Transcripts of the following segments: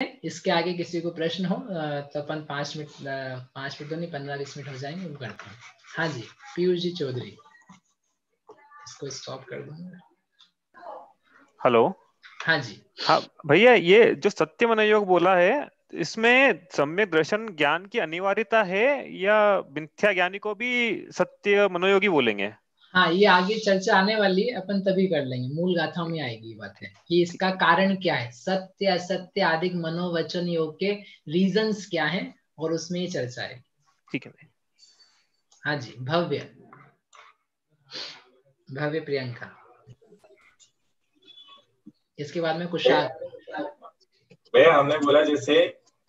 इसके आगे किसी को प्रश्न हो तो अपन 5 मिनट 5 मिनट तो नहीं 15-20 मिनट हो जाएंगे, वो करते हैं। हाँ जी, पीयूष जी चौधरी, इसको स्टॉप कर दूंगा। हेलो। हाँ जी। हाँ भैया, ये जो सत्य मनोयोग बोला है, इसमें सम्यक दर्शन ज्ञान की अनिवार्यता है या मिथ्या ज्ञानी को भी सत्य मनोयोगी बोलेंगे? हाँ, ये आगे चर्चा आने वाली है, अपन तभी कर लेंगे, मूल गाथा में आएगी ये बात है कि इसका कारण क्या है, सत्य असत्य आदि मनोवचन योग के रीजंस क्या है, और उसमें ये चर्चा है। ठीक है भाई। हाँ जी, भव्य भव्य प्रियंका, इसके बाद में कुशाल। भैया हमने बोला जैसे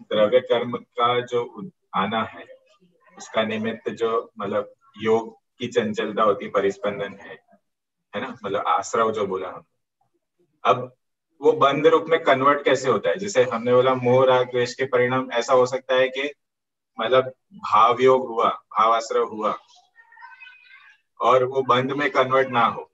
द्रव्य कर्म का जो आना है, उसका निमित्त जो मतलब योग की चंचलता होती, परिस्पंदन है ना, मतलब आश्रव जो बोला हम। अब वो बंध रूप में कन्वर्ट कैसे होता है? जैसे हमने बोला मोह राग द्वेष के परिणाम ऐसा हो सकता है कि मतलब भाव योग हुआ, भाव आश्रव हुआ और वो बंध में कन्वर्ट ना हो,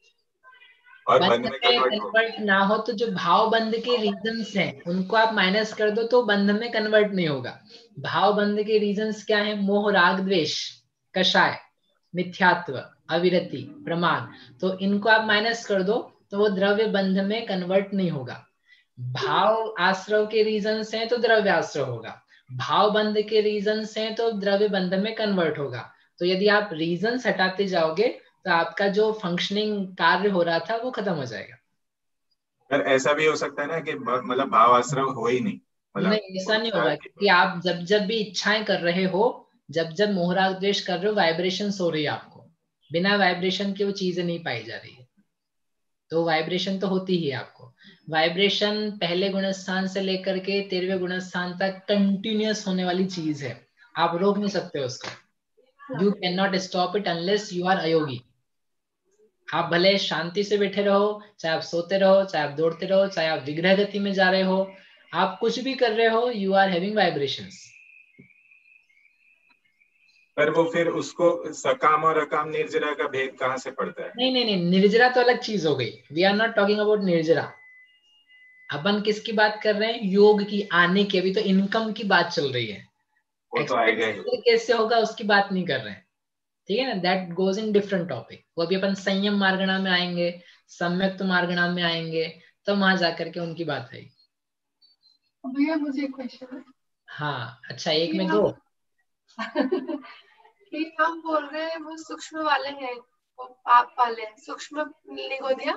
और बंध बंध में में कन्वर्ट हो। कन्वर्ट ना हो तो जो भाव बंध के रीजंस हैं उनको आप माइनस कर दो तो बंध में कन्वर्ट नहीं होगा। भाव बंध के रीजंस क्या है? मोह राग द्वेष, कषाय, मिथ्यात्व, अविरति, प्रमाद। तो इनको आप माइनस कर दो तो वो द्रव्य बंध में कन्वर्ट नहीं होगा। भाव आश्रव के रीजंस हैं तो द्रव्य आश्रव होगा, भाव बंध के रीजंस हैं तो द्रव्य बंध में कन्वर्ट होगा। तो यदि आप रीजंस हटाते जाओगे तो आपका जो फंक्शनिंग कार्य हो रहा था वो खत्म हो जाएगा। पर ऐसा भी हो सकता है ना कि मतलब भाव आश्रव हो ही नहीं, मतलब नहीं, ऐसा नहीं होगा, क्योंकि आप जब जब भी इच्छाएं कर रहे हो, जब जब मोहराग द्वेष कर रहे हो, वाइब्रेशन हो रही है आपको। बिना वाइब्रेशन के वो चीजें नहीं पाई जा रही है, तो वाइब्रेशन तो होती ही है आपको। वाइब्रेशन पहले गुणस्थान से लेकर के 13वें गुणस्थान तक कंटिन्यूअस होने वाली चीज है, आप रोक नहीं सकते उसको। You can not stop it unless you are अयोगी। आप भले शांति से बैठे रहो, चाहे आप सोते रहो, चाहे आप दौड़ते रहो, चाहे आप विग्रह गति में जा रहे हो, आप कुछ भी कर रहे हो, यू आर हैविंग वाइब्रेशंस। पर वो फिर उसको सकाम और अकाम निर्जरा का भेद कहाँ से पड़ता है? नहीं नहीं नहीं, निर्जरा तो अलग चीज हो गई। We are not talking about निर्जरा। अपन किसकी बात कर रहे हैं? योग की आने की। अभी तो इनकम की बात चल रही है, वो तो आएगा ही। एक्सपेंस कैसे होगा उसकी बात नहीं कर रहे हैं, ठीक है ना। That goes in different topic. वो अभी अपन संयम मार्गणा में आएंगे, सम्यक्त मार्गणा में आएंगे, तो वहां जाकर के उनकी बात है। भैया मुझे एक क्वेश्चन है। हाँ अच्छा, एक में दो। कि हम बोल रहे हैं वो सूक्ष्म वाले हैं, वो पाप वाले हैं, सूक्ष्म निगोदिया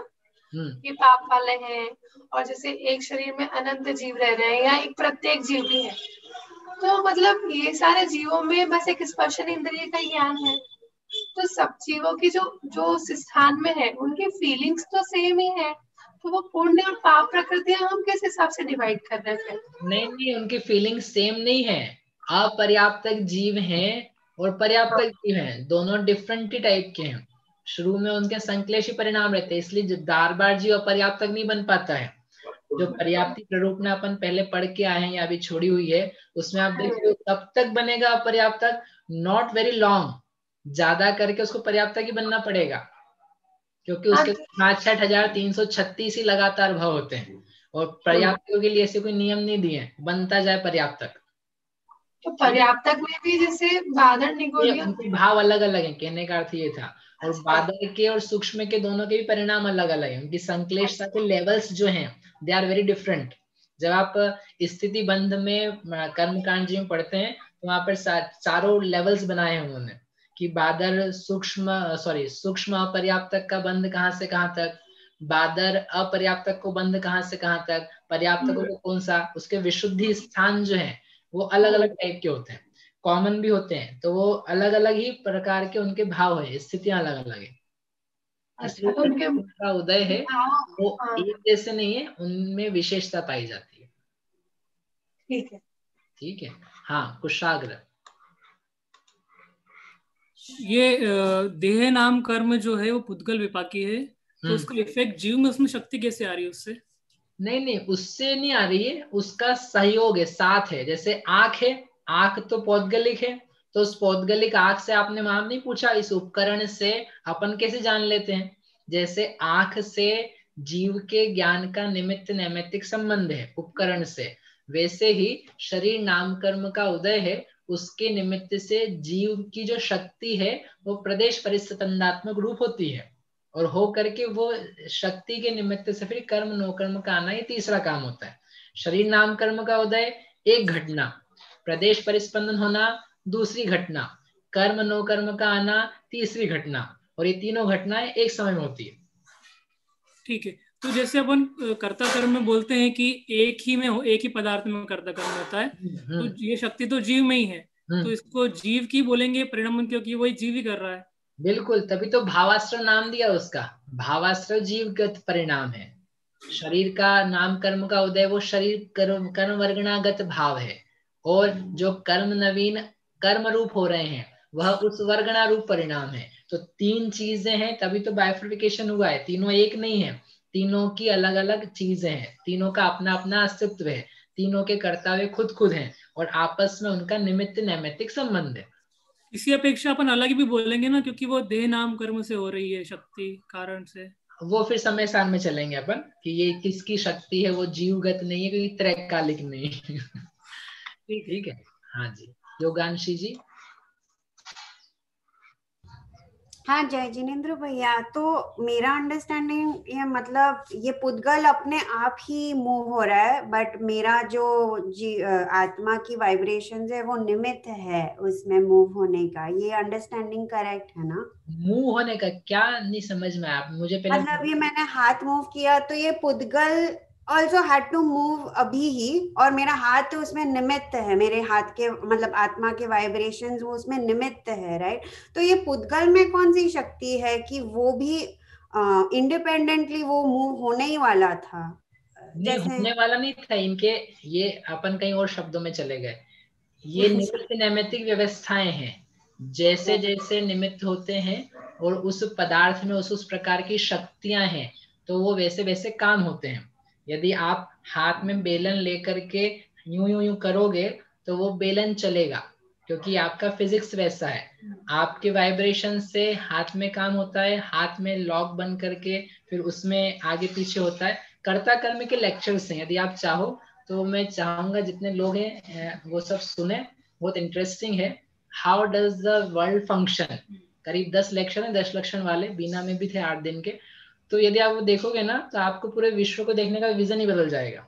ये पाप वाले हैं, और जैसे एक शरीर में अनंत जीव रह रहे हैं या एक प्रत्येक जीव भी है, तो मतलब ये सारे जीवों में बस एक स्पर्शन इंद्रिय का ज्ञान है, तो सब जीवों की जो जो उस स्थान में है उनकी फीलिंग्स तो सेम ही है, तो वो पुण्य और पाप प्रकृतियां हम किस हिसाब से डिवाइड कर रहे हैं? नहीं नहीं, उनकी फीलिंग सेम नहीं है। अपर्याप्त जीव हैं और पर्याप्त जीव हैं, दोनों डिफरेंट ही टाइप के हैं। शुरू में उनके संश्लेषी परिणाम रहते हैं, इसलिए बार बार जीव अपर्याप्त नहीं बन पाता है। जो पर्याप्ति प्ररूप में अपन पहले पढ़ के आए हैं या अभी छोड़ी हुई है, उसमें आप देखिए कब तक बनेगा अपर्याप्त? नॉट वेरी लॉन्ग, ज्यादा करके उसको पर्याप्त ही बनना पड़ेगा, क्योंकि उसके 65,336 ही लगातार भाव होते हैं, और पर्याप्त के लिए ऐसे कोई नियम नहीं दिए, बनता जाए पर्याप्त तक। तो पर्याप्त में भी जैसे बादल निगोदिया उनके भाव अलग अलग हैं, कहने का अर्थ ये था। और बादल के और सूक्ष्म के दोनों के भी परिणाम अलग अलग हैं, उनकी संश्लेषता के लेवल्स जो हैं दे आर वेरी डिफरेंट। जब आप स्थिति बंध में कर्मकांड जी में पढ़ते हैं तो वहां पर चारों लेवल्स बनाए हैं उन्होंने, कि बादल सूक्ष्म अपर्याप्तक का बंध कहाँ से कहाँ तक, बादल अपर्याप्तक को बंध कहाँ से कहाँ तक, पर्याप्तक को कौन सा, उसके विशुद्धि स्थान जो है वो अलग अलग टाइप के होते हैं, कॉमन भी होते हैं, तो वो अलग अलग ही प्रकार के उनके भाव है, स्थितियां अलग अलग है। इसलिए उनका उदय है वो एक जैसे नहीं है, उनमें विशेषता पाई जाती है। ठीक है, ठीक है। हाँ, कुशाग्र। ये देह नाम कर्म जो है वो पुद्गल विपाकी है, तो उसका इफेक्ट जीव में उसमें शक्ति कैसे आ रही है उससे? नहीं नहीं, उससे नहीं आ रही है, उसका सहयोग है, साथ है। जैसे आंख है, आंख तो पौद्गलिक है, तो उस पौद्गलिक आंख से आपने वहां नहीं पूछा इस उपकरण से अपन कैसे जान लेते हैं? जैसे आंख से जीव के ज्ञान का निमित्त नैमित्तिक संबंध है उपकरण से, वैसे ही शरीर नाम कर्म का उदय है, उसके निमित्त से जीव की जो शक्ति है वो प्रदेश परिस्थितंदात्मक रूप होती है, और हो करके वो शक्ति के निमित्त से फिर कर्म नो कर्म का आना, ये तीसरा काम होता है। शरीर नाम कर्म का उदय एक घटना, प्रदेश परिस्पंदन होना दूसरी घटना, कर्म नो कर्म का आना तीसरी घटना, और ये तीनों घटनाएं एक समय में होती है। ठीक है, तो जैसे अपन कर्ता कर्म में बोलते हैं कि एक ही पदार्थ में कर्ता कर्म होता है, तो ये शक्ति तो जीव में ही है, तो इसको जीव की बोलेंगे परिणाम, क्योंकि वही जीव ही कर रहा है। बिल्कुल, तभी तो भावाश्रय नाम दिया उसका। भावाश्रय जीवगत परिणाम है। शरीर का नाम कर्म का उदय वो शरीर कर्म वर्गणागत भाव है, और जो कर्म नवीन कर्म रूप हो रहे हैं वह उस वर्गणा रूप परिणाम है। तो तीन चीजें हैं, तभी तो बाइफर्फिकेशन हुआ है, तीनों एक नहीं है, तीनों की अलग अलग चीजें हैं, तीनों का अपना अपना अस्तित्व है, तीनों के कर्तव्य खुद खुद हैं, और आपस में उनका निमित्त नैमित्तिक संबंध है। इसी अपेक्षा अपन अलग भी बोलेंगे ना, क्योंकि वो देह नाम कर्म से हो रही है, शक्ति कारण से। वो फिर समय सार में चलेंगे अपन कि ये किसकी शक्ति है, वो जीवगत नहीं है क्योंकि त्रैकालिक नहीं है। ठीक है, हाँ जी। योगांशी जी। हाँ जय जिनेंद्र भैया, तो मेरा अंडरस्टैंडिंग ये मतलब ये पुद्गल अपने आप ही मूव हो रहा है, बट मेरा जो आत्मा की वाइब्रेशंस है वो निमित्त है उसमें मूव होने का। ये अंडरस्टैंडिंग करेक्ट है ना? मूव होने का क्या नहीं समझ में आया मुझे पहले। मतलब ये मैंने हाथ मूव किया तो ये पुद्गल also had to move अभी ही, और मेरा हाथ उसमें निमित्त है, मेरे हाथ के मतलब आत्मा के वाइब्रेशंस वो उसमें निमित्त है, राइट? तो ये पुद्गल में कौन सी शक्ति है कि वो भी इंडिपेंडेंटली वो मूव होने ही वाला था? नहीं, होने वाला नहीं था इनके, ये अपन कहीं और शब्दों में चले गए। ये निमित्त नैमित्तिक व्यवस्थाएं हैं, जैसे जैसे निमित्त होते हैं और उस पदार्थ में उस प्रकार की शक्तियां हैं, तो वो वैसे वैसे काम होते हैं। यदि आप हाथ में बेलन लेकर के यूं यूं यूं करोगे तो वो बेलन चलेगा, क्योंकि आपका फिजिक्स वैसा है। आपके वाइब्रेशन से हाथ में काम होता है, हाथ में लॉक बन करके फिर उसमें आगे पीछे होता है। कर्ता कर्म के लेक्चर्स हैं, यदि आप चाहो तो मैं चाहूंगा जितने लोग हैं वो सब सुने, बहुत इंटरेस्टिंग है। How does the world function, करीब 10 लेक्चर है, 10 लक्षण वाले, बीना में भी थे 8 दिन के। तो यदि आप वो देखोगे ना तो आपको पूरे विश्व को देखने का विजन ही बदल जाएगा,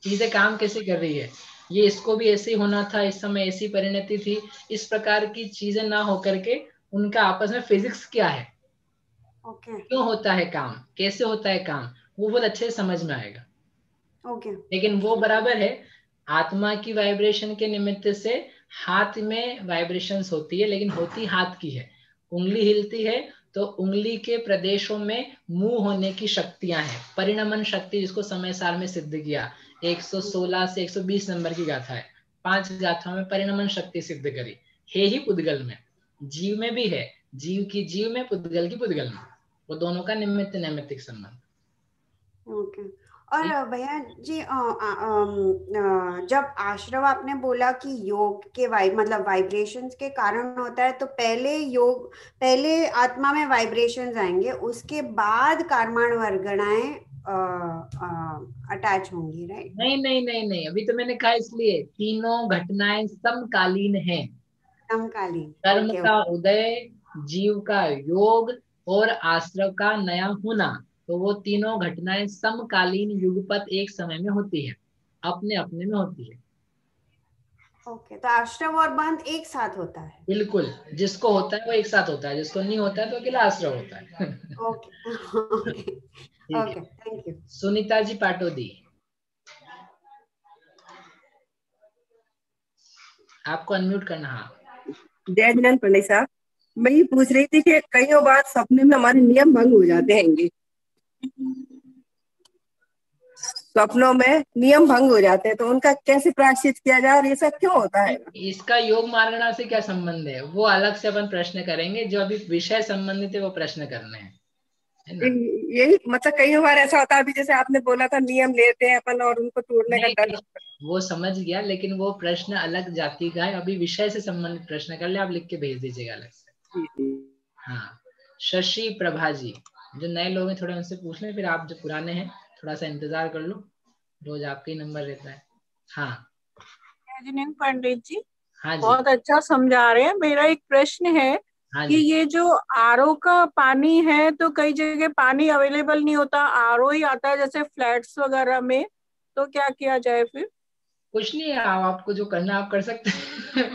चीजें काम कैसे कर रही है, ये इसको भी ऐसे ही होना था, इस समय ऐसी परिणति थी, इस प्रकार की चीजें ना होकर के उनका आपस में फिजिक्स क्या है, क्यों होता है काम, कैसे होता है काम, वो बहुत अच्छे से समझ में आएगा। लेकिन वो बराबर है, आत्मा की वाइब्रेशन के निमित्त से हाथ में वाइब्रेशंस होती है, लेकिन होती हाथ की है। उंगली हिलती है तो उंगली के प्रदेशों में मूव होने की शक्तियां हैं, परिणमन शक्ति, जिसको समय सार में सिद्ध किया। 116 से 120 नंबर की गाथा है, 5 गाथाओं में परिणमन शक्ति सिद्ध करी है ही पुद्गल में, जीव में भी है, जीव की जीव में, पुद्गल की पुद्गल में, वो दोनों का निमित्त नैमित्तिक संबंध। और भैया जी जब आश्रव आपने बोला कि योग के मतलब वाइब्रेशंस के कारण होता है, तो पहले आत्मा में वाइब्रेशंस आएंगे, उसके बाद कर्माण वर्गणाएं अटैच होंगी, राइट? नहीं नहीं नहीं नहीं, अभी तो मैंने कहा, इसलिए तीनों घटनाएं समकालीन हैं। समकालीन, कर्म का उदय, जीव का योग और आश्रव का नया होना, तो वो तीनों घटनाएं समकालीन युगपत एक समय में होती है, अपने अपने में होती है। ओके, तो आश्रव और बंध एक साथ होता है? बिल्कुल, जिसको होता है वो एक साथ होता है, जिसको नहीं होता है तो अकेला आश्रव होता है। Okay, thank you. Sunita ji Patodi, आपको अनम्यूट करना। हाँ, जय जिनेंद्र पंडित साहब, मैं ये पूछ रही थी कि कई बार सपने में हमारे नियम भंग हो जाते हैं, सपनों में नियम भंग हो जाते हैं, तो उनका कैसे प्रायश्चित किया जाए और ये सब क्यों होता है? इसका योग मार्गणा से क्या संबंध है, वो अलग से अपन प्रश्न करेंगे, जो अभी विषय संबंधित है वो प्रश्न करने हैं, है ना? यही मतलब कई बार ऐसा होता है, अभी जैसे आपने बोला था नियम लेते हैं अपन और उनको तोड़ने का डर। वो समझ गया, लेकिन वो प्रश्न अलग जाति का है, अभी विषय से संबंधित प्रश्न कर ले, आप लिख के भेज दीजिएगा अलग से। हाँ, शशि प्रभा जी, जो नए लोग हैं थोड़ा उनसे पूछ लें, फिर आप जो पुराने हैं थोड़ा सा इंतजार कर लो, रोज आपका ही नंबर रहता है। हाँ जिनेन पंडित जी, हाँ जी, बहुत अच्छा समझा रहे हैं। मेरा एक प्रश्न है हाँ कि जी। ये जो आरओ का पानी है, तो कई जगह पानी अवेलेबल नहीं होता, आरओ ही आता है जैसे फ्लैट्स वगैरह में, तो क्या किया जाए फिर? कुछ नहीं है, आपको जो करना आप कर सकते हैं।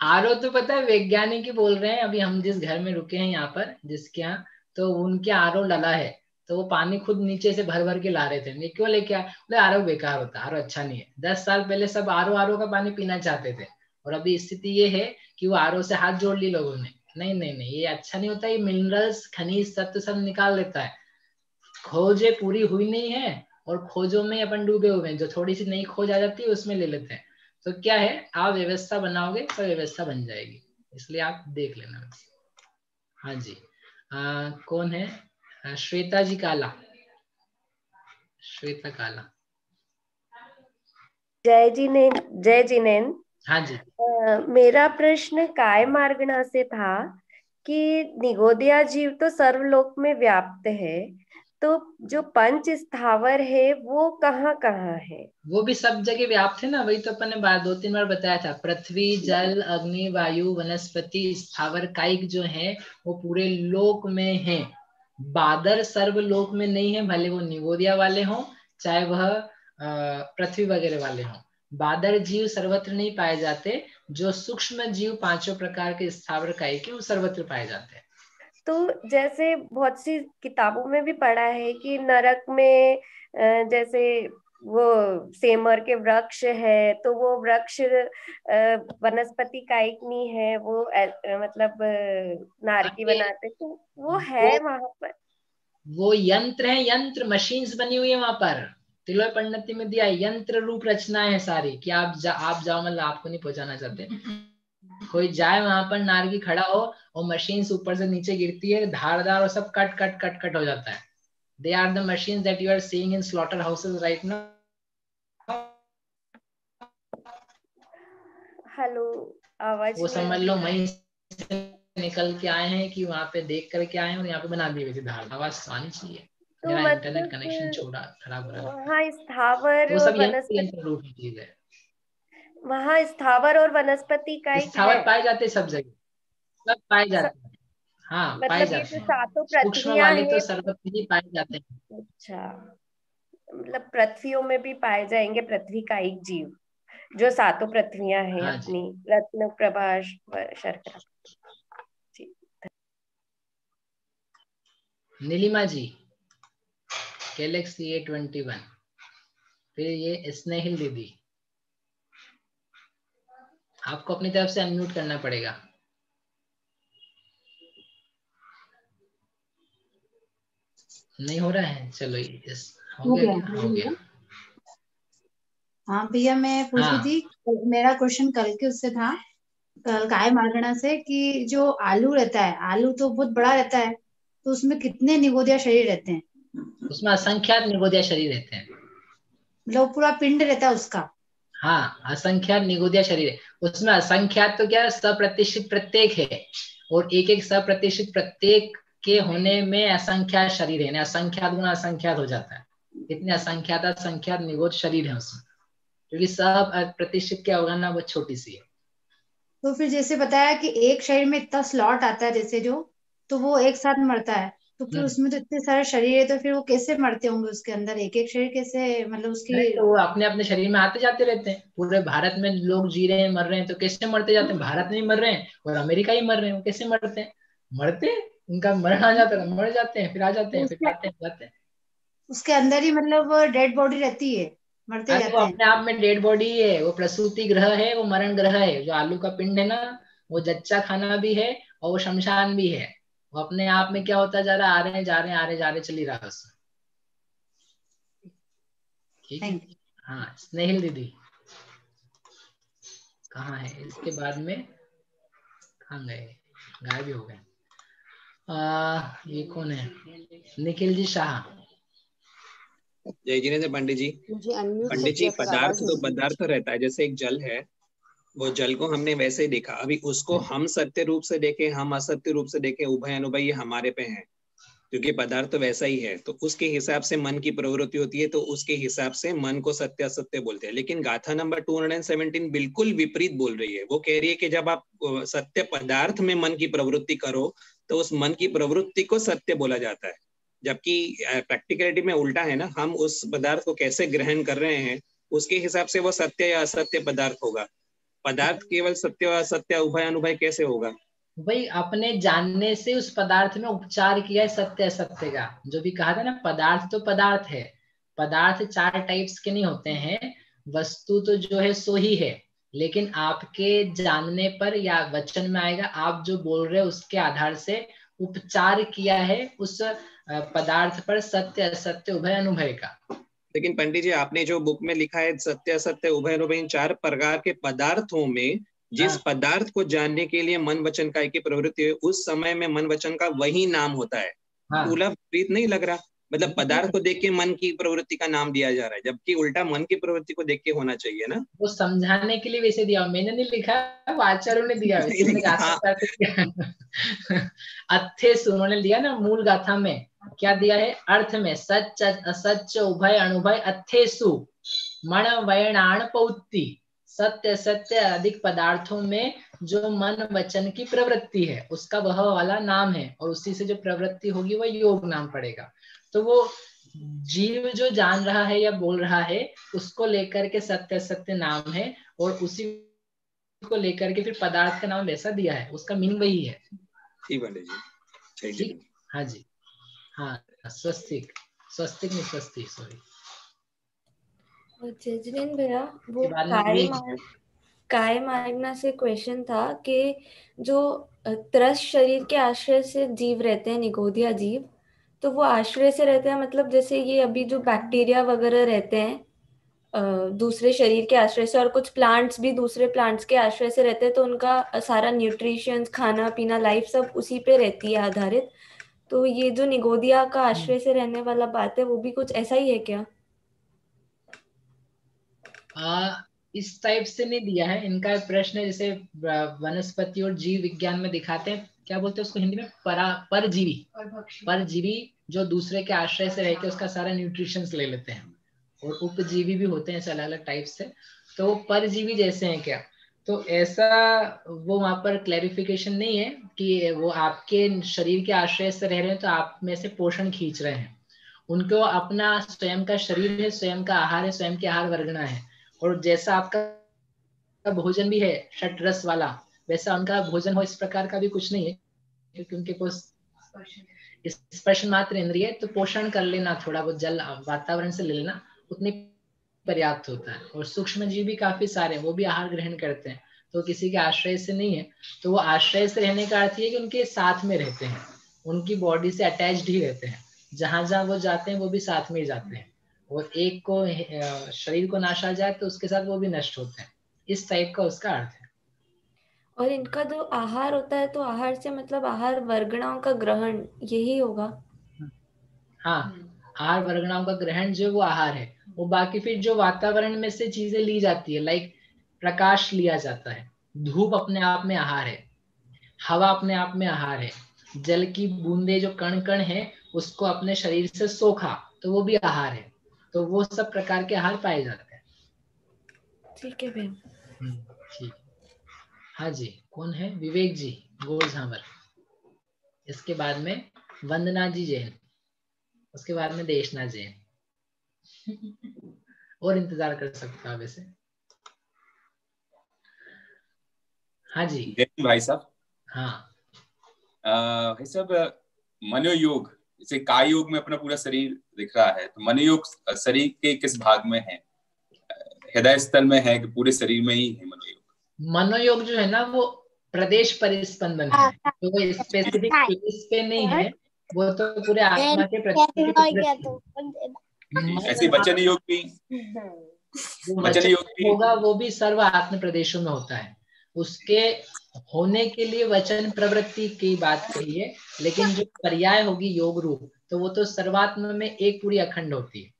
आरओ तो पता है वैज्ञानिक ही बोल रहे हैं, अभी हम जिस घर में रुके हैं यहाँ पर जिसके यहाँ, तो उनके आरओ डला है, तो वो पानी खुद नीचे से भर भर के ला रहे थे। मैं क्यों लेके आया, बोले आरओ बेकार होता है, आरओ अच्छा नहीं है। 10 साल पहले सब आरओ का पानी पीना चाहते थे, और अभी स्थिति ये है कि वो आरओ से हाथ जोड़ ली लोगों ने। नहीं नहीं नहीं, ये अच्छा नहीं होता, ये मिनरल्स खनिज तत्व सब निकाल देता है। खोजें पूरी हुई नहीं है, और खोजों में अपन डूबे हुए हैं, जो थोड़ी सी नई खोज आ जाती है उसमें ले लेते हैं। तो क्या है, आप व्यवस्था बनाओगे तो व्यवस्था बन जाएगी, इसलिए आप देख लेना। हाँ जी, कौन है? श्वेता जी काला, श्वेता काला। जय जिनेन। हाँ जी। मेरा प्रश्न काय मार्गणा से था कि निगोदिया जीव तो सर्वलोक में व्याप्त है, तो जो पंच स्थावर है वो कहाँ कहाँ है? वो भी सब जगह व्याप्त है ना, वही तो अपन ने 2-3 बार बताया था। पृथ्वी, जल, अग्नि, वायु, वनस्पति, स्थावर, कायिक जो है वो पूरे लोक में है। बादर सर्वलोक में नहीं है, भले वो निगोदिया वाले हों चाहे वह पृथ्वी वगैरह वाले हों। बादर जीव सर्वत्र नहीं पाए जाते, जो सूक्ष्म जीव 5 प्रकार के स्थावर कायिक वो सर्वत्र पाए जाते हैं। तो जैसे बहुत सी किताबों में भी पढ़ा है कि नरक में जैसे वो सेमर के वृक्ष है, तो वो वृक्ष वनस्पति कायिक नहीं है, वो मतलब नारकी बनाते, तो वो है वहां पर। वो यंत्र है, यंत्र मशीन्स बनी हुई है वहां पर। तिलोय पंडित में दिया यंत्र रूप रचनाएं है सारी, कि आप जाओ, मतलब आपको नहीं पहुंचाना चाहते, कोई जाए वहां पर, नारकी खड़ा हो और मशीन ऊपर से नीचे गिरती है, धारदार, और सब कट कट कट कट हो जाता है। They are the machines that you are seeing in slaughter houses right now. Hello, आवाज वो समझ लो वहीं से निकल के आए हैं, कि वहां पे देख करके आए हैं और यहाँ पे बना दी हुई थी धार। आवाज आनी चाहिए, तो मेरा मतलब इंटरनेट कनेक्शन छोड़ा खराब हो रहा है। वहाँ स्थावर वो और सब वनस्पति, रूप की चीज है। वहाँ स्थावर और वनस्पति का एक स्थावर है, पाए जाते सब जगह, सब पाए जाते हैं। हाँ पाए मतलब ये जाते जो हैं, सातों सूक्ष्म पृथ्वियां वाले तो हैं। सर्वत्र ही पाए जाते हैं। अच्छा, मतलब पृथ्वियों में भी पाए जाएंगे पृथ्वी का एक जीव, जो सातों पृथ्वियां हैं हाँ अपनी, रत्न, प्रभा, शर्करा। नीलिमा जी, गैलेक्सी A21, फिर ये स्नेहिल दीदी, आपको अपनी तरफ से अनम्यूट करना पड़ेगा। नहीं हो रहा है, चलो हो गया। हाँ भैया, मैं पूछ रही थी, मेरा क्वेश्चन कल के उससे था, कल काय मार्गणा से, कि जो आलू रहता है, आलू तो बहुत बड़ा रहता है, तो उसमें कितने निगोदिया शरीर रहते हैं? उसमें असंख्यात निगोदिया शरीर रहते हैं, मतलब पूरा पिंड रहता है उसका? हाँ, असंख्यात निगोदिया शरीर है उसमें। असंख्यात तो क्या, सप्रतिष्ठित प्रत्येक है, और एक एक सप्रतिष्ठित प्रत्येक के होने में असंख्यात शरीर है, असंख्यात गुना असंख्यात हो जाता है। इतने असंख्यात निगोद शरीर है उसमें, क्योंकि सब प्रतिष्ठित की अवगणना बहुत छोटी सी है। तो फिर जैसे बताया कि एक शरीर में इतना स्लॉट आता है, जैसे जो, तो वो एक साथ मरता है, तो फिर उसमें तो इतने सारे शरीर है, तो फिर वो कैसे मरते होंगे उसके अंदर? एक एक शरीर कैसे, मतलब उसकी? तो वो अपने अपने शरीर में आते जाते रहते हैं। पूरे भारत में लोग जी रहे हैं, मर रहे हैं, तो कैसे मरते जाते हैं? भारत में ही मर रहे हैं और अमेरिका ही मर रहे हैं, वो कैसे मरते हैं? मरते हैं, उनका मरण आ जाता है, मर जाते हैं, फिर आ जाते हैं, फिर आते हैं, जाते हैं। उसके अंदर ही मतलब डेड बॉडी रहती है, मरते जाते वो हैं। अपने आप में डेड बॉडी है, वो प्रसूति ग्रह है, वो मरण ग्रह है। जो आलू का पिंड है ना, वो जच्चा खाना भी है और वो शमशान भी है। वो अपने आप में क्या होता जा रहा है, आ रहे हैं जा रहे हैं, आ रहे जा रहे, चल ही रहा है उसमें। ठीक है। हाँ, स्नेहिल दीदी कहाँ है? इसके बाद में कहाँ गए? गायब ही हो गए। ये कौन है? निखिल जी शाह। जय जिनेंद्र पंडित जी। पंडित जी, पदार्थ तो पदार्थ रहता है, जैसे एक जल है, वो जल को हमने वैसे ही देखा, अभी उसको हम सत्य रूप से देखें, हम असत्य रूप से देखें, उभय अनुभय ये हमारे पे है। क्योंकि पदार्थ तो वैसा ही है, तो उसके हिसाब से मन की प्रवृत्ति होती है, तो उसके हिसाब से मन को सत्य असत्य बोलते हैं। लेकिन गाथा नंबर 217 बिल्कुल विपरीत बोल रही है। वो कह रही है कि जब आप सत्य पदार्थ में मन की प्रवृत्ति करो तो उस मन की प्रवृत्ति को सत्य बोला जाता है, जबकि प्रैक्टिकलिटी में उल्टा है ना, हम उस पदार्थ को कैसे ग्रहण कर रहे हैं उसके हिसाब से वो सत्य या असत्य पदार्थ होगा। पदार्थ केवल सत्य और असत्य उभय अनुभय कैसे होगा? भाई अपने जानने से उस पदार्थ में उपचार किया है सत्य असत्य का। जो भी कहा था ना, पदार्थ तो पदार्थ है, पदार्थ 4 टाइप्स के नहीं होते हैं, वस्तु तो जो है सो ही है, लेकिन आपके जानने पर या वचन में आएगा, आप जो बोल रहे हो उसके आधार से उपचार किया है उस पदार्थ पर सत्य असत्य उभय अनुभय का। लेकिन पंडित जी, आपने जो बुक में लिखा है सत्य असत्य उभय अनुभय, इन 4 प्रकार के पदार्थों में जिस पदार्थ को जानने के लिए मन वचन काय की प्रवृत्ति है, उस समय में मन वचन का वही नाम होता है। उलट विपरीत नहीं लग रहा? मतलब पदार्थ को देख के मन की प्रवृत्ति का नाम दिया जा रहा है, जबकि उल्टा मन की प्रवृत्ति को देख के होना चाहिए ना। वो समझाने के लिए वैसे दिया, मैंने नहीं लिखा, वो आचार्यों ने दिया। अथेस उन्होंने दिया ना मूल गाथा में, क्या दिया है अर्थ में, सच असच उभय अनुभय अथेसु मण वयणाण पौत्ति। सत्य सत्य अधिक पदार्थों में जो मन वचन की प्रवृत्ति है उसका वह वाला नाम है, और उसी से जो प्रवृत्ति होगी वह योग नाम पड़ेगा। तो वो जीव जो जान रहा है या बोल रहा है उसको लेकर के सत्य सत्य नाम है, और उसी को लेकर के फिर पदार्थ का नाम वैसा दिया है, उसका मीनिंग वही है। ठीक। हाँ जी, हाँ स्वस्तिक, स्वस्तिक नहीं स्वस्तिक, सॉरी। जजनीन भैया, वो काय मार्गना से क्वेश्चन था कि जो त्रस्त शरीर के आश्रय से जीव रहते हैं, निगोदिया जीव, तो वो आश्रय से रहते हैं, मतलब जैसे ये अभी जो बैक्टीरिया वगैरह रहते हैं दूसरे शरीर के आश्रय से, और कुछ प्लांट्स भी दूसरे प्लांट्स के आश्रय से रहते हैं, तो उनका सारा न्यूट्रिशन, खाना पीना, लाइफ सब उसी पे रहती है आधारित। तो ये जो निगोदिया का आश्रय से रहने वाला बात है, वो भी कुछ ऐसा ही है क्या? इस टाइप से नहीं दिया है। इनका प्रश्न है जैसे वनस्पति और जीव विज्ञान में दिखाते हैं, क्या बोलते हैं उसको हिंदी में, परजीवी। परजीवी जो दूसरे के आश्रय से रह के उसका सारा न्यूट्रिशंस ले लेते हैं, और उपजीवी भी होते हैं ऐसे अलग अलग टाइप से। तो वो परजीवी जैसे हैं क्या? तो ऐसा वो वहां पर क्लैरिफिकेशन नहीं है कि वो आपके शरीर के आश्रय से रह रहे हैं तो आप में से पोषण खींच रहे हैं। उनको अपना स्वयं का शरीर है, स्वयं का आहार है, स्वयं की आहार वर्गना है, और जैसा आपका भोजन भी है षट रस वाला, वैसा उनका भोजन हो इस प्रकार का भी कुछ नहीं है, क्योंकि उनके पास स्पर्श मात्र इंद्रिय, तो पोषण कर लेना, थोड़ा बहुत जल वातावरण से ले लेना उतनी पर्याप्त होता है। और सूक्ष्म जीव भी काफी सारे, वो भी आहार ग्रहण करते हैं, तो किसी के आश्रय से नहीं है। तो वो आश्रय से रहने का अर्थ ये कि उनके साथ में रहते हैं, उनकी बॉडी से अटैच्ड ही रहते हैं, जहां जहां वो जाते हैं वो भी साथ में ही जाते हैं, और एक को शरीर को नाशा जाए तो उसके साथ वो भी नष्ट होते हैं। इस टाइप का उसका अर्थ है। और इनका जो आहार होता है, तो आहार से मतलब आहार वर्गणाओं का ग्रहण यही होगा? हाँ, आहार वर्गणाओं का ग्रहण जो वो आहार है, वो बाकी फिर जो वातावरण में से चीजें ली जाती है, लाइक प्रकाश लिया जाता है, धूप अपने आप में आहार है, हवा अपने आप में आहार है, जल की बूंदे जो कण कण है उसको अपने शरीर से सोखा तो वो भी आहार है। तो वो सब प्रकार के आहार पाए जाते हैं। ठीक है भैया। ठीक। हाँ जी, कौन है? विवेक जी गोल झांवर, इसके बाद में वंदना जी जैन, उसके बाद में देशना जैन। और इंतजार कर सकते हो वैसे। हाँ जी भाई साहब। हाँ भाई साहब, मनोयोग, जैसे काय योग में अपना पूरा शरीर दिख रहा है, तो मनोयोग शरीर के किस भाग में है? हृदय स्थल में है कि पूरे शरीर में ही है मनोयोग? मनोयोग जो है ना वो प्रदेश परिस्पंदन है, तो वो स्पेसिफिक प्लेस पे नहीं है, वो तो पूरे आत्मा के प्रति। ऐसे वचन योग भी, वचन योग होगा, वो भी सर्व आत्म प्रदेशों में होता है। उसके होने के लिए वचन प्रवृत्ति की बात कही है, लेकिन जो पर्याय होगी योग रूप, तो वो तो सर्वात्म में एक पूरी अखंड होती है।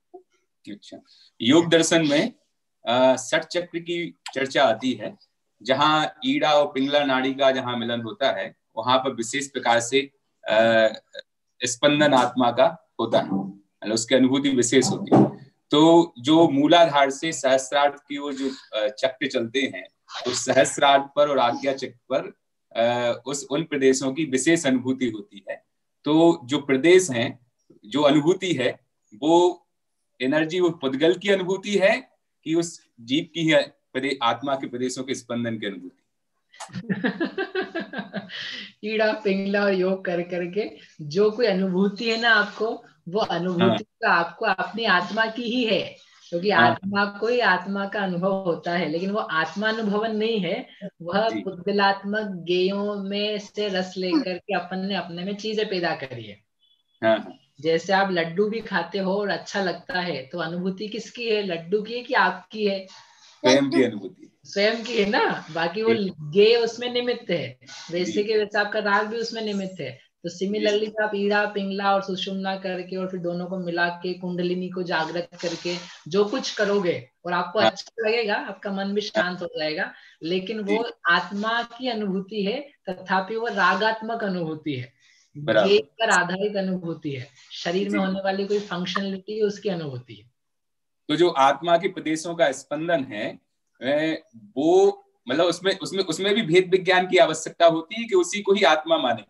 अच्छा, योग दर्शन में षट चक्र की चर्चा आती है, जहाँ ईड़ा और पिंगला नाड़ी का जहाँ मिलन होता है, वहां पर विशेष प्रकार से स्पंदन आत्मा का होता है, मतलब उसकी अनुभूति विशेष होती है। तो जो मूलाधार से सहस्रार्थ की वो जो चक्र चलते हैं, उस सहस्रार्थ पर और आज्ञा चक्र पर उन प्रदेशों की विशेष अनुभूति होती है। तो जो प्रदेश हैं, जो अनुभूति है, वो एनर्जी वो पुद्गल की अनुभूति है कि उस जीव की है आत्मा के प्रदेशों के स्पंदन की अनुभूति? ईड़ा पिंगला और योग कर करके जो कोई अनुभूति है ना आपको, वो अनुभूति का आपको अपनी आत्मा की ही है, क्योंकि आत्मा को ही आत्मा का अनुभव होता है, लेकिन वो आत्मा अनुभवन नहीं है, वह पुद्गलात्मक गेयों में से रस लेकर के अपन ने अपने में चीजें पैदा करी है। जैसे आप लड्डू भी खाते हो और अच्छा लगता है, तो अनुभूति किसकी है? लड्डू की है कि आपकी है? स्वयं की अनुभूति, स्वयं की है ना। बाकी वो गे उसमें निमित्त है, वैसे के वैसे आपका राग भी उसमें निमित्त है। तो सिमिलरली आप ईड़ा पिंगला और सुषुम्ना करके और फिर दोनों को मिला के कुंडलिनी को जागृत करके जो कुछ करोगे और आपको अच्छा लगेगा, आपका मन भी शांत हो जाएगा, लेकिन वो आत्मा की अनुभूति है, तथापि वो रागात्मक अनुभूति है, गे पर आधारित अनुभूति है, शरीर में होने वाली कोई फंक्शनलिटी उसकी अनुभूति है। तो जो आत्मा के प्रदेशों का स्पंदन है, वो मतलब उसमें भी भेद विज्ञान की आवश्यकता होती है कि उसी को ही आत्मा माने?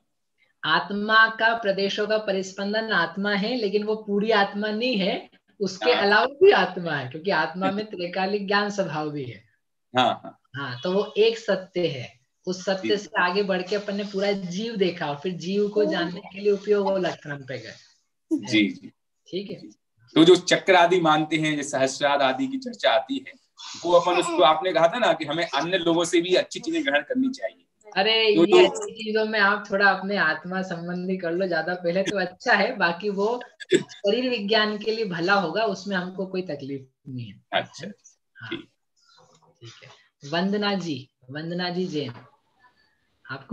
आत्मा का प्रदेशों का परिस्पंदन आत्मा है, लेकिन वो पूरी आत्मा नहीं है, उसके अलावा भी आत्मा है, क्योंकि आत्मा में त्रैकालिक ज्ञान स्वभाव भी है। हाँ, तो वो एक सत्य है। उस सत्य से आगे बढ़ के अपन ने पूरा जीव देखा और फिर जीव को जानने के लिए उपयोग वो लक्षण पे गए। जी, ठीक है। तो जो चक्र आदि मानते हैं, जो सहस्रार आदि की चर्चा आती है, वो अपन उसको, आपने कहा था ना कि हमें अन्य लोगों से भी अच्छी चीजें ग्रहण करनी चाहिए। अरे ये अच्छी चीजों में आप थोड़ा अपने आत्मा संबंधी कर लो ज्यादा पहले, तो अच्छा है। बाकी वो शरीर विज्ञान के लिए भला होगा, उसमें हमको कोई तकलीफ नहीं है। अच्छा, ठीक है। वंदना जी जैन,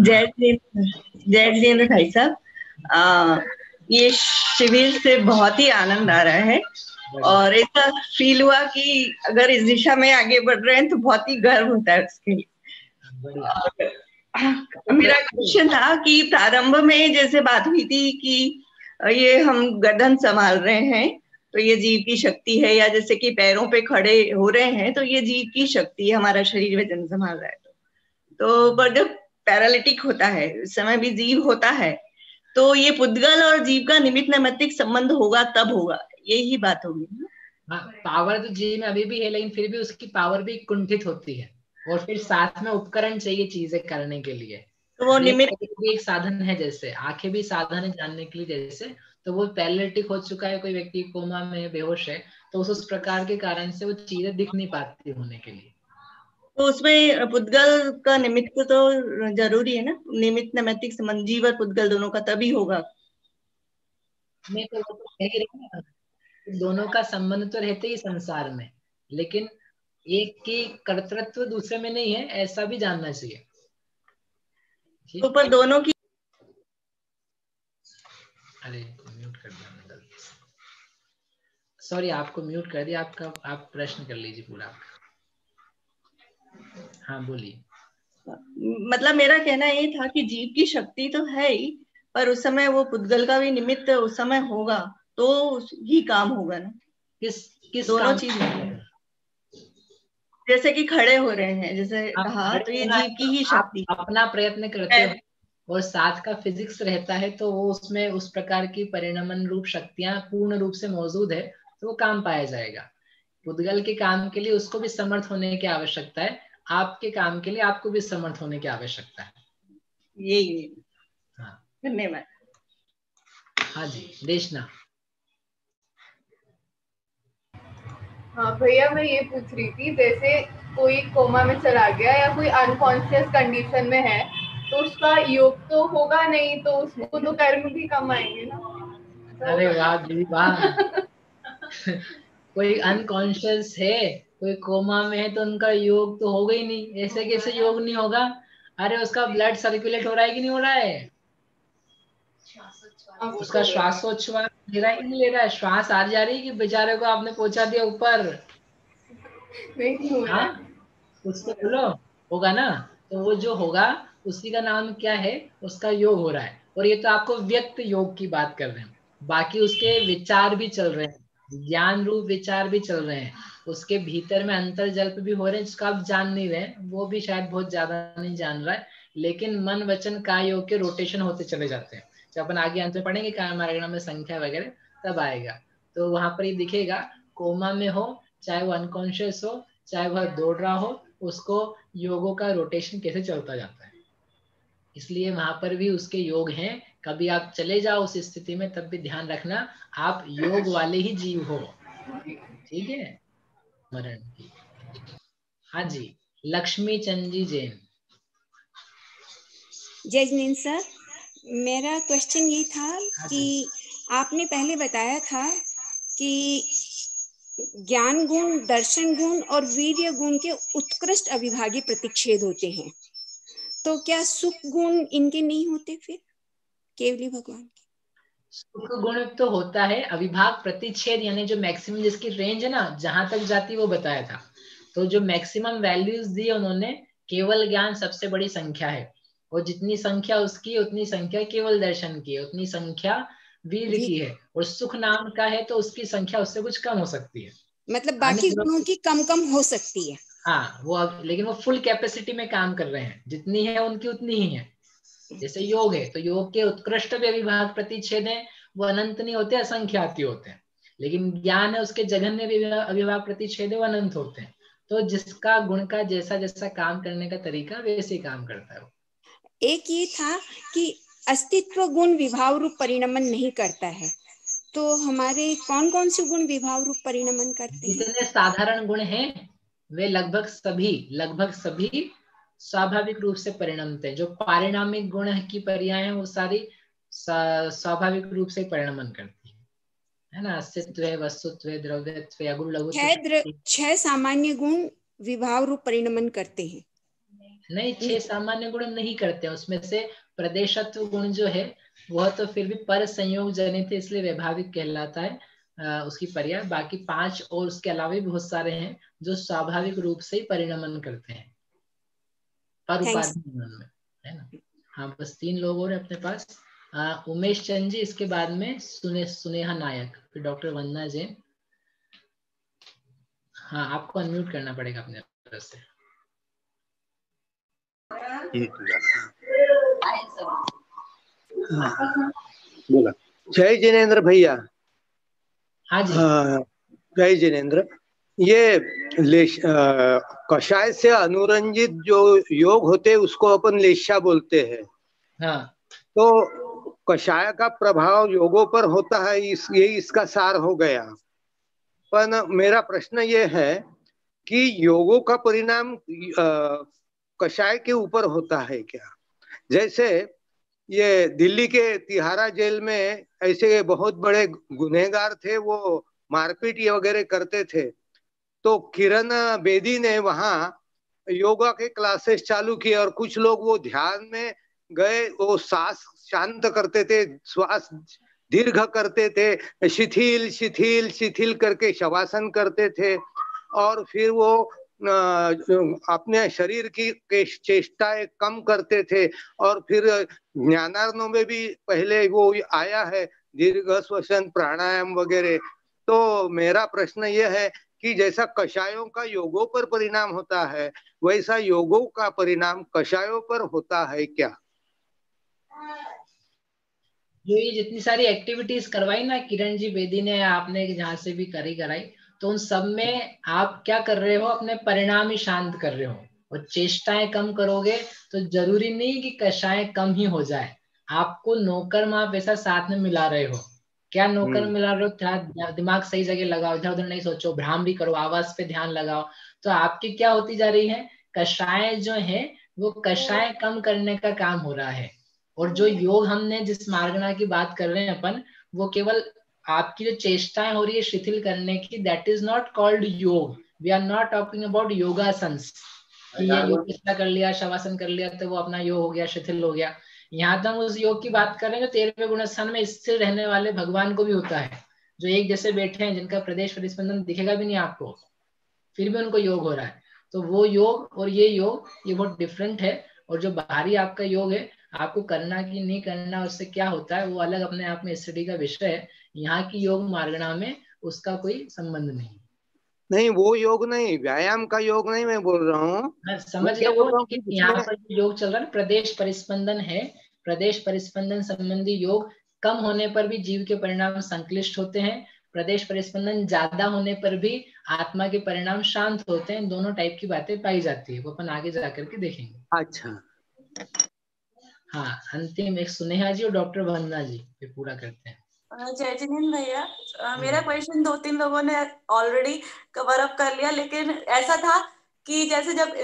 जय जितेंद्र भाई साहब, ये शिविर से बहुत ही आनंद आ रहा है और ऐसा फील हुआ कि अगर इस दिशा में आगे बढ़ रहे हैं तो बहुत ही गर्व होता है उसके लिए। मेरा क्वेश्चन था कि प्रारंभ में जैसे बात हुई थी कि ये हम गर्दन संभाल रहे हैं तो ये जीव की शक्ति है, या जैसे कि पैरों पे खड़े हो रहे हैं तो ये जीव की शक्ति है, हमारा शरीर वजन संभाल रहा है। तो पर जब पैरालिटिक होता है उस समय भी जीव होता है, तो ये पुद्गल और जीव का निमित्त नैमित्तिक संबंध होगा तब होगा, यही बात होगी। पावर तो जीव में अभी भी है, लेकिन फिर भी उसकी पावर भी कुंठित होती है, और फिर साथ में उपकरण चाहिए चीजें करने के लिए। तो वो निमित्त भी एक साधन है, जैसे आंखें भी साधन है जानने के लिए, जैसे तो वो पैरालिटिक हो चुका है, कोई व्यक्ति कोमा में बेहोश है, तो उस प्रकार के कारण से वो चीजें दिख नहीं पाती होने के लिए। तो उसमें पुद्गल का निमित्त तो जरूरी है ना, निमित्त नैमित्तिक संबंध जीव और पुद्गल दोनों का तभी होगा। नहीं तो वो तो कह रही है, दोनों का संबंध तो रहते ही संसार में, लेकिन एक की कर्तृत्व दूसरे में नहीं है, ऐसा भी जानना चाहिए। तो पर दोनों की, अरे म्यूट कर दिया मैं गलती से, सॉरी, आपको म्यूट कर दिया। आप प्रश्न कर लीजिए पूरा। हाँ बोलिए। मतलब मेरा कहना ये था कि जीव की शक्ति तो है ही, पर उस समय वो पुद्गल का भी निमित्त उस समय होगा तो ही काम होगा ना। किस दोनों चीज, जैसे कि खड़े हो रहे हैं जैसे कहा, तो ये जीव की ही शक्ति, अपना प्रयत्न करते हो और साथ का फिजिक्स रहता है, तो वो उसमें उस प्रकार की परिणमन रूप शक्तियां पूर्ण रूप से मौजूद है, तो वो काम पाया जाएगा। पुद्गल के काम के लिए उसको भी समर्थ होने की आवश्यकता है, आपके काम के लिए आपको भी समर्थ होने की आवश्यकता है। यही। हाँ, धन्यवाद। हाँ जी, देशना। हाँ भैया, मैं ये पूछ रही थी, जैसे कोई कोमा में चला गया या कोई अनकॉन्शियस कंडीशन में है, तो उसका योग तो होगा नहीं, तो उसको तो कर्म भी कम आएंगे ना। अरे वाह दीदी वाह। कोई अनकॉन्शियस है, कोई कोमा में है, तो उनका योग तो होगा ही नहीं। ऐसे कैसे योग नहीं होगा? अरे उसका ब्लड सर्कुलेट हो रहा है कि नहीं हो रहा है? उसका श्वासोच्छ्वास ले रहा है कि नहीं ले रहा है? श्वास आ जा रही है कि बेचारे को आपने पहुंचा दिया ऊपर? नहीं, हाँ, उसको बोलो होगा ना। तो वो जो होगा उसी का नाम क्या है, उसका योग हो रहा है। और ये तो आपको व्यक्त योग की बात कर रहे हैं, बाकी उसके विचार भी चल रहे हैं, ज्ञान रूप विचार भी चल रहे हैं, उसके भीतर में अंतर्जल्प भी हो रहे हैं जिसको आप जान नहीं रहे, वो भी शायद बहुत ज्यादा नहीं जान रहा है, लेकिन मन वचन काय योग के रोटेशन होते चले जाते हैं। जब अपन आगे अंत में पढ़ेंगे काय मार्गणा में संख्या वगैरह, तब आएगा। तो वहां पर ये दिखेगा, कोमा में हो चाहे वो अनकॉन्शियस हो चाहे वह दौड़ रहा हो, उसको योगों का रोटेशन कैसे चलता जाता है। इसलिए वहां पर भी उसके योग हैं। कभी आप चले जाओ उस स्थिति में, तब भी ध्यान रखना आप योग वाले ही जीव हो, ठीक है। मरण की। हाँ जी, लक्ष्मी चंद जी जैन। जय जिनेन्द्र सर, मेरा क्वेश्चन ये था कि आपने पहले बताया था कि ज्ञान गुण, दर्शन गुण और वीर्य गुण के उत्कृष्ट अविभागी प्रतिच्छेद होते हैं, तो क्या सुख गुण इनके नहीं होते फिर केवली भगवान के? सुख गुण तो होता है, अविभाग प्रतिच्छेद यानी जो मैक्सिमम जिसकी रेंज है ना, जहां तक जाती वो बताया था। तो जो मैक्सिमम वैल्यूज दी उन्होंने, केवल ज्ञान सबसे बड़ी संख्या है, और जितनी संख्या उसकी उतनी संख्या केवल दर्शन की है, उतनी संख्या वीर की है, और सुख नाम का है तो उसकी संख्या उससे कुछ कम हो सकती है, मतलब बाकी गुणों की कम कम हो सकती है। हाँ, वो लेकिन वो फुल कैपेसिटी में काम कर रहे हैं, जितनी है उनकी उतनी ही है। जैसे योग है तो योग के उत्कृष्ट भी अविभाग प्रतिच्छेद है, वो अनंत नहीं होते, असंख्याति होते हैं, लेकिन ज्ञान है उसके जघन्य भी अविभाग प्रतिच्छेद है, वो अनंत होते हैं। तो जिसका गुण का जैसा जैसा काम करने का तरीका वैसे काम करता है वो। एक ये था कि अस्तित्व गुण विभाव रूप परिणमन नहीं करता है, तो हमारे कौन कौन से गुण विभाव रूप परिणमन करते हैं? जितने साधारण गुण हैं वे लगभग सभी स्वाभाविक रूप से परिणमते हैं। जो पारिणामिक गुण की पर्याय है वो सारी स्वाभाविक रूप से परिणमन करती है ना। अस्तित्व, वस्तुत्व, द्रव्यत्व, अगुण लघु। 6 सामान्य गुण विभाव रूप परिणमन करते हैं। नहीं, 6 सामान्य गुण नहीं करते हैं, उसमें से प्रदेशत्व गुण जो है वह तो फिर भी पर संयोग जनित है, इसलिए वैभाविक कहलाता है उसकी पर्याय। बाकी 5 और उसके अलावा भी बहुत सारे हैं जो स्वाभाविक रूप से ही परिणमन करते हैं पर उपाधि में, है ना। हाँ, बस 3 लोग और अपने पास। उमेश चंद जी, इसके बाद में सुनेहा नायक, फिर डॉक्टर वंदना जैन। हाँ, आपको अनम्यूट करना पड़ेगा अपने तरफ से। बोला। जय जिनेन्द्र भैया। हाँ जी। जय जिनेन्द्र। ये कषाय से अनुरंजित जो योग होते उसको अपन लेशा बोलते हैं। हाँ। तो कषाय का प्रभाव योगों पर होता है, ये इसका सार हो गया। पर मेरा प्रश्न ये है कि योगों का परिणाम कषाय के ऊपर होता है क्या? जैसे ये दिल्ली के तिहारा जेल में ऐसे बहुत बड़े गुनहगार थे, वो मारपीट वगैरह करते थे, तो किरण बेदी ने वहां योगा के क्लासेस चालू किए और कुछ लोग वो ध्यान में गए, वो सांस शांत करते थे, श्वास दीर्घ करते थे, शिथिल शिथिल शिथिल करके शवासन करते थे, और फिर वो अपने शरीर की चेष्टाएं कम करते थे। और फिर ज्ञानार्णों में भी पहले वो आया है दीर्घ श्वसन प्राणायाम वगैरह। तो मेरा प्रश्न ये है कि जैसा कषायों का योगों पर परिणाम होता है, वैसा योगों का परिणाम कषायों पर होता है क्या? जो ये जितनी सारी एक्टिविटीज करवाई ना किरण जी बेदी ने, आपने जहां से भी कराई, तो उन सब में आप क्या कर रहे हो, अपने परिणाम ही शांत कर रहे हो, और चेष्टाएं कम करोगे तो जरूरी नहीं कि कषाय कम ही हो जाए। आपको नौकर माप ऐसा साथ में मिला रहे हो। क्या नौकर मिला रहे हो? दिमाग सही जगह लगाओ, इधर उधर नहीं सोचो, भ्रामरी करो, आवाज पे ध्यान लगाओ। तो आपकी क्या होती जा रही है, कषाय जो है वो कषाय कम करने का काम हो रहा है। और जो योग हमने जिस मार्गना की बात कर रहे हैं अपन, वो केवल आपकी जो चेष्टाएं हो रही है शिथिल करने की, that is not called yoga. We are not talking about योगासन्स कि ये योग कर लिया, शवासन कर लिया तो वो अपना योग हो गया, शिथिल हो गया। यहाँ तक उस योग की बात कर रहे हैं जो 13वें गुणस्थान में स्थिर रहने वाले भगवान को भी होता है, जो एक जैसे बैठे हैं, जिनका प्रदेश परिस्पंदन दिखेगा भी नहीं आपको, फिर भी उनको योग हो रहा है। तो वो योग और ये योग ये बहुत डिफरेंट है। और जो बाहरी आपका योग है, आपको करना कि नहीं करना, उससे क्या होता है, वो अलग अपने आप में स्टडी का विषय है। यहाँ की योग मार्गणा में उसका कोई संबंध नहीं। नहीं, वो योग नहीं, व्यायाम का योग नहीं मैं बोल रहा हूँ। मैं समझ गया वो, लेकिन यहाँ पर योग चल रहा है प्रदेश परिस्पंदन है। प्रदेश परिस्पंदन संबंधी योग कम होने पर भी जीव के परिणाम संक्लिष्ट होते हैं, प्रदेश परिस्पंदन ज्यादा होने पर भी आत्मा के परिणाम शांत होते हैं। दोनों टाइप की बातें पाई जाती है, वो अपन आगे जाकर के देखेंगे। अच्छा, हाँ, अंतिम एक सुनेहा जी और डॉक्टर वंदना जी पे पूरा करते हैं। जय जिनेंद्र भैया, मेरा क्वेश्चन 2-3 लोगों ने ऑलरेडी कवर अप कर लिया, लेकिन ऐसा था कि जैसे जब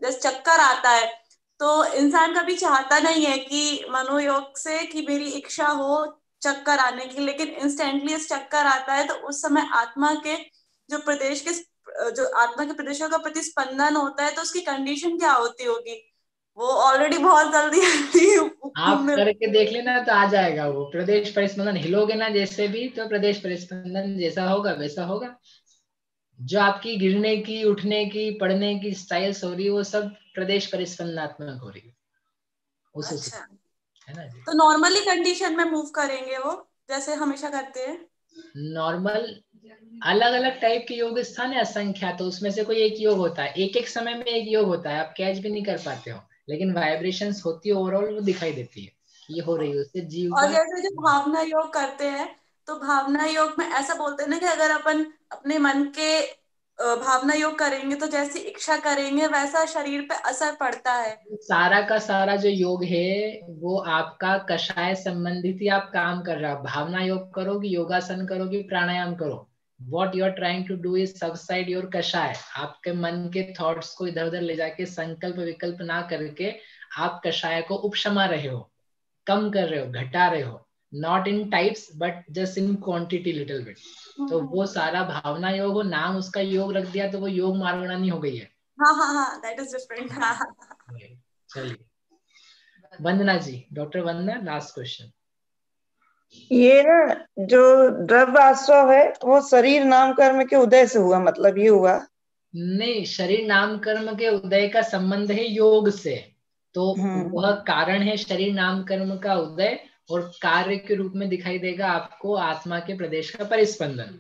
चक्कर आता है तो इंसान कभी चाहता नहीं है कि मनोयोग से कि मेरी इच्छा हो चक्कर आने की, लेकिन इंस्टेंटली इस चक्कर आता है तो उस समय आत्मा के जो आत्मा के प्रदेशों का प्रतिस्पंदन होता है, तो उसकी कंडीशन क्या होती होगी? वो ऑलरेडी बहुत जल्दी आती है। आप करके देख लेना तो आ जाएगा वो प्रदेश परिस्पंदन। हिलोगे ना जैसे भी तो प्रदेश परिस्पंदन जैसा होगा वैसा होगा। जो आपकी गिरने की, उठने की, पढ़ने की स्टाइल्स हो रही है वो सब प्रदेश परिस्पंदनात्मक हो रही है उस अच्छा, है ना जी। तो नॉर्मली कंडीशन में मूव करेंगे वो जैसे हमेशा करते हैं। नॉर्मल अलग अलग टाइप के योग स्थान है असंख्या, तो उसमें से कोई एक योग होता है, एक एक समय में एक योग होता है, आप कैच भी नहीं कर पाते हो, लेकिन वाइब्रेशंस होती है ओवरऑल, वो दिखाई देती है ये हो रही है उससे जीव और का। जैसे जो भावना योग करते हैं, तो भावना योग में ऐसा बोलते हैं ना कि अगर अपन अपने मन के भावना योग करेंगे तो जैसी इच्छा करेंगे वैसा शरीर पे असर पड़ता है। सारा का सारा जो योग है वो आपका कषाय संबंधित ही आप काम कर रहा है। भावना योग करोगे, योगासन करोगे, प्राणायाम करो, what you are trying to do is subside your कषाय। आपके मन के थॉट्स को इधर उधर ले जाके संकल्प विकल्प ना करके आप कषाय को उपशमा रहे हो, कम कर रहे हो, घटा रहे हो, not in types but just in quantity little bit. तो वो सारा भावना योग हो, नाम उसका योग रख दिया तो वो योग मार्गणा नहीं हो गई है। हाँ हाँ हाँ, दैट इज डिफरेंट। चलिए वंदना जी, डॉक्टर वंदना, लास्ट क्वेश्चन। ये ना जो द्रव्य आश्रव है वो शरीर नाम कर्म के उदय से हुआ, मतलब ये हुआ नहीं, शरीर नाम कर्म के उदय का संबंध है योग से, तो वह कारण है शरीर नाम कर्म का उदय, और कार्य के रूप में दिखाई देगा आपको आत्मा के प्रदेश का परिस्पंदन।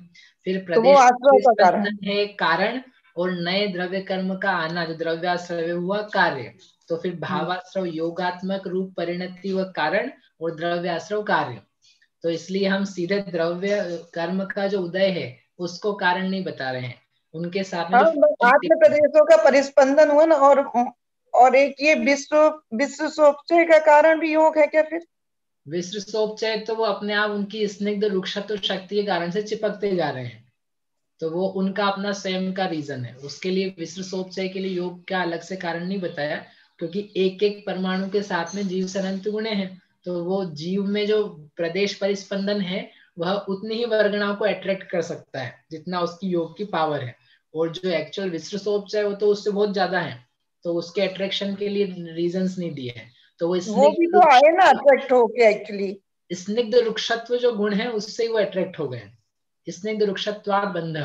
फिर प्रदेश तो परिस्पंदन है कारण, और नए द्रव्य कर्म का आना जो द्रव्याश्रय हुआ कार्य। तो फिर भावाश्रव योगात्मक रूप परिणति व कारण, और द्रव्याश्रव कार्य। तो इसलिए हम सीधे द्रव्य कर्म का जो उदय है उसको कारण नहीं बता रहे हैं, उनके साथ में आत्म प्रदेशों का परिस्पंदन हुआ ना, और एक ये विश्व सोपचय का कारण भी योग है क्या? फिर विश्व सोपचय तो वो अपने आप उनकी स्निग्ध रुक्षत्व शक्ति के कारण से चिपकते जा रहे हैं, तो वो उनका अपना स्वयं का रीजन है। उसके लिए विश्व सोपचय के लिए योग का अलग से कारण नहीं बताया, क्योंकि एक एक परमाणु के साथ में जीव से अनंत गुणे हैं, तो वो जीव में जो प्रदेश परिस्पंदन है वह उतनी ही वर्गणाओं को अट्रैक्ट कर सकता है जितना उसकी योग की पावर है, और जो एक्चुअल विश्व सोपचय वो तो उससे बहुत ज्यादा है, तो उसके अट्रैक्शन के लिए रीजंस नहीं दिए हैं। तो वो भी तो आए ना अट्रैक्ट होके, एक्चुअली स्निग्ध रुक्षत्व जो गुण है उससे ही वो अट्रैक्ट हो गए, स्निग्ध रुक्षत्वात् बंध।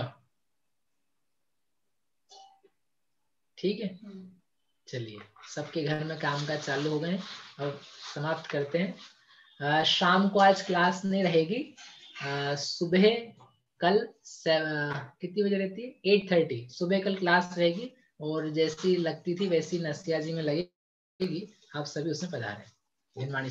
ठीक है, चलिए सबके घर में काम काज चालू हो गए, और समाप्त करते हैं। शाम को आज क्लास नहीं रहेगी, सुबह कल कितनी बजे रहती है? 8:30 सुबह कल क्लास रहेगी, और जैसी लगती थी वैसी नसिया जी में लगेगी। आप सभी उसमें पधारें। धन्यवाद।